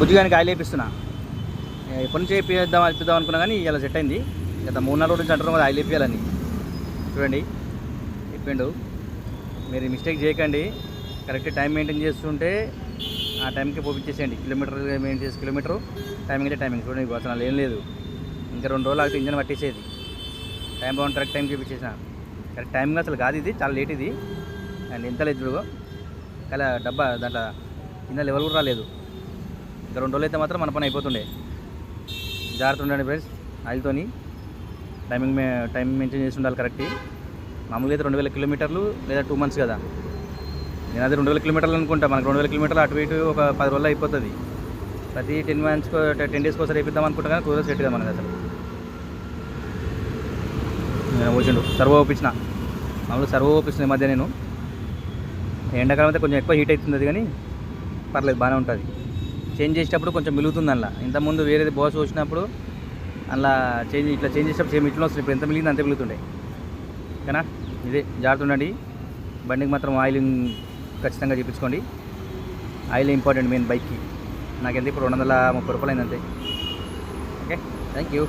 బుజ్జిగానికి oil వేపిస్తున్నా. ఎప్పటి నుంచి వేపిద్దాం అనుకున్నా కానీ ఇలా సెట్ అయింది. గత 3-4 రోజుల నుంచి అంటున్నాం కదా ఆయిల్ వేపియాలని. చూడండి చెప్పిండు. మీరు మిస్టేక్ చేయకండి, కరెక్ట్ టైం మెయింటైన్ చేస్తుంటే ఆ టైంకి పోపించేసేయండి. కిలోమీటర్ మెయింటైన్ చేసి కిలోమీటరు, టైమింగ్ అయితే టైమింగ్. చూడండి అసలు ఏం లేదు, ఇంకా 2 రోజులు ఆగితే ఇంజన్ పట్టేసేది. టైం బాగుంది, కరెక్ట్ టైంకి చూపించేసిన. కరెక్ట్ టైంగా అసలు కాదు ఇది, చాలా లేట్ ఇది. అండ్ ఎంత లేదు చూడు, కానీ డబ్బా దాంట్లో కింద లెవెల్ కూడా రాలేదు. ఇంకా 2 రోజులు అయితే మాత్రం మన పని అయిపోతుండే. జాగ్రత్త ఉండండి ఫ్రెండ్స్, ఆయిల్తోని టైం మెయింటైన్ చేసి ఉండాలి కరెక్ట్. మామూలుగా అయితే 2000 కిలోమీటర్లు లేదా 2 months కదా. నేను అదే 2000 కిలోమీటర్లు అనుకుంటా. మనకు 2000 కిలోమీటర్లు అటు ఇటు ఒక 10 రోజులు అయిపోతుంది. ప్రతి 10 డేస్కి ఒకసారి అయిపోద్దాం అనుకుంటా కానీ కూర సెట్ కదా మనకి అసలు. నేను వచ్చిండు సర్వో ఓపించిన, మామూలుగా సర్వో ఓపిస్తున్న ఈ మధ్య నేను. ఎండాకాలం అయితే కొంచెం ఎక్కువ హీట్ అవుతుంది అది, కానీ పర్లేదు బాగానే ఉంటుంది. చేంజ్ చేసేటప్పుడు కొంచెం మిలుగుతుంది అందులో. ఇంతకుముందు వేరేది బాస్ వచ్చినప్పుడు అలా ఇట్లా చేంజ్ చేసేటప్పుడు సేమ్ ఇట్లా వస్తుంది. ఇప్పుడు ఎంత మిలిగింది అంతే మిలుగుతుండే. ఓకేనా, ఇదే జాగ్రత్త ఉండండి. బండికి మాత్రం ఆయిలింగ్ ఖచ్చితంగా చేయించుకోండి. ఆయిల్ ఇంపార్టెంట్ మెయిన్ బైక్కి. నాకు ఎంత ఇప్పుడు 230 రూపాయలు అయింది అంతే. Okay, thank you.